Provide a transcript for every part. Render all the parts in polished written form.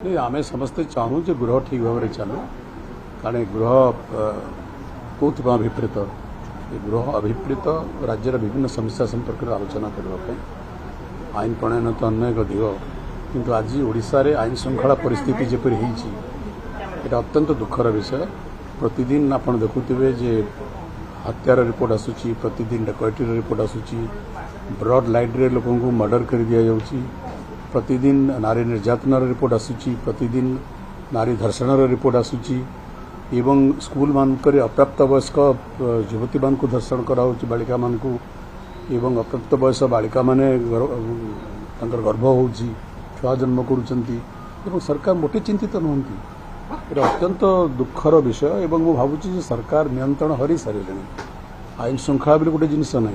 नहीं आमे समस्ते चाहूँ जे गृह ठीक भाव में चलू कारण गृह कौन अभिप्रेत गृह अभिप्रेत राज्यर विभिन्न समस्या संपर्क में आलोचना करने आईन प्रणयन तो अन्य एक दिग किंतु आज ओडिशा रे आईन श्रृंखला परिस्थिति जपरी होती अत्यंत दुखर विषय प्रतिदिन आप देखुवे जे हत्यार रिपोर्ट आसूची प्रतिदिन डकैती रिपोर्ट आसूची ब्रॉड लाइट रे लोक मर्डर कर दि जाऊँगी प्रतिदिन नारी निर्यातनार रिपोर्ट आसूची प्रतिदिन नारी धर्षणर रिपोर्ट आसूची एवं स्कूल मानक अप्राप्त वयस्क युवती मान धर्षण कराऊँ बालिका मान एवं अप्राप्त वयस बालिका माने गर्भ हो छुआ जन्म कर सरकार मोटे चिंतित नुहति ये अत्यंत दुखर विषय एवं मु भावुची सरकार नियंत्रण हरी सारे आईन श्रृंखला भी गोटे जिनस ना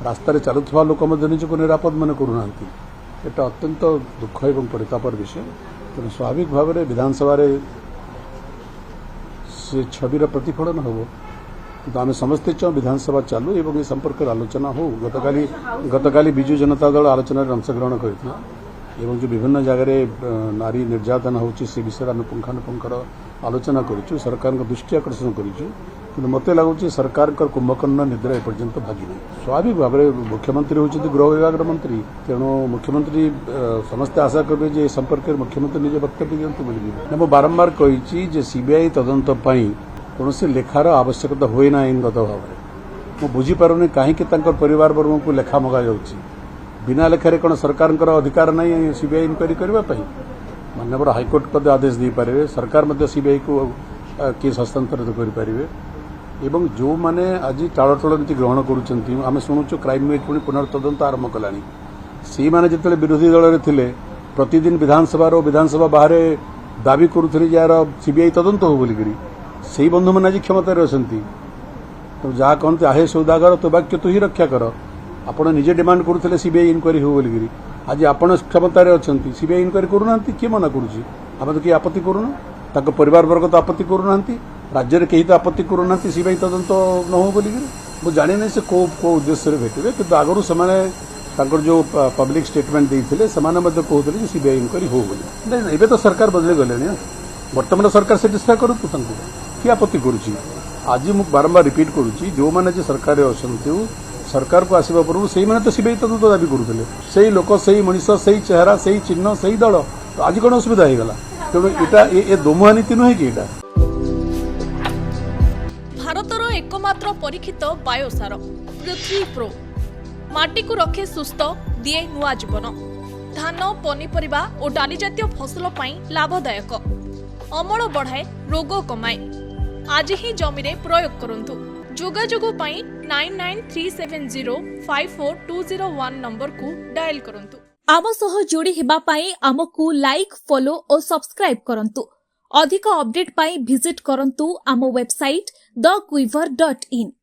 रास्तार चलुवा लोक निजक निरापद मन करूना एटा अत्यंत दुख एवं परितापर विषय तेणु स्वाभाविक भाव में विधानसभा से छविर प्रतिफलन हो कि आम समस्ते चाहूँ विधानसभा चालू एवं ये संपर्क आलोचना हो गतकाली विजु जनता दल आलोचन अंशग्रहण करता एवं जो विभिन्न जगह नारी निर्यातन होची से विषय आम पुंखानुपुंखर आलोचना करूँ सरकार दृष्टि आकर्षण करूँ कि मत लगुच सरकार कुंभकर्ण निद्रा एपर्यंत भागी नहीं स्वाभाविक भाव में मुख्यमंत्री होती गृह विभाग मंत्री तेणु मुख्यमंत्री समस्ते आशा करेंगे संपर्क में मुख्यमंत्री निज वक्तव्य दिंतु बोली मुझे बारंबार कही सीबीआई तदंत कौन लेखार आवश्यकता हुए ना आईनगत भाव में मुझे बुझीपारुनि कहीं परिवार वर्ग को लेखा मगा जाऊँगी बिना लेखार कौन सरकार अधिकार नहीं सीबीआई इनक्वारी करने माननीय हाइकोर्ट आदेश दे पारे सरकार सीबीआई को केस हस्तांतरित करें एवं जो माने आज टालटोल नीति ग्रहण करुँच आम शुणुचु क्राइम यूनिट पुणी पुनर्तदंत आरंभ कलानी सी माने जिते विरोधी दल में थिले प्रतिदिन विधानसभा बाहर दाबी करुले यार सीबीआई तदंत हो बोलिकी से बंधु मैंने आज क्षमतार अच्छा तो जहाँ कहते आहे सौदागर तो वाक्य तु ही रक्षा कर आपड़ निजे डिमांड करुले सीबीआई इनक्वारी हो बोलिकी आज आपण क्षमतार अच्छा सीबीआई इनक्वारी करूना किए मना करुँची आम तो किए आपत्ति करूना परिवार वर्ग तो आपत्ति करूना राज्य में कहीं तो आपत्ति करूना सीबीआई तदंत न हो बोलिकी मुझे जानी नहीं से को उद्देश्य भेटे कि आगुरी से जो पब्लिक स्टेटमेंट देते कहते सीबीआई इनक्वारी हो बोली नहीं तो सरकार बदली गले बर्तमान सरकार सेटिस्फाई करूँ कि आपत्ति करुँची आज मुझे बारंबार रिपीट करुँची जो मैंने सरकार अच्छा सरकार को आसवा पूर्व से मैंने तो सीबीआई तदंत दाबी करुले से लोक से मनीष से चेहरा से चिन्ह से दल तो आज कौन असुविधा होगा तेणु ये दोमुहा नीति नुहे कि भारतर एकमात्र परीक्षित बायोसार पृथ्वी प्रो माटी को रखे सुस्थ दिए नुआ जीवन धान पनीपरिबा और डाली जातीय फसल पाई लाभदायक अमल बढ़ाए रोग कमाए आज ही जमी रे प्रयोग करंतु जोगाजोग पाई 9937054201 नंबर को डायल करंतु आम सह जोड़ी हेबा पाई आमको लाइक फॉलो और सब्सक्राइब करंतु अधिक अपडेट पाई विजिट करंतु आम वेबसाइट thequiver.in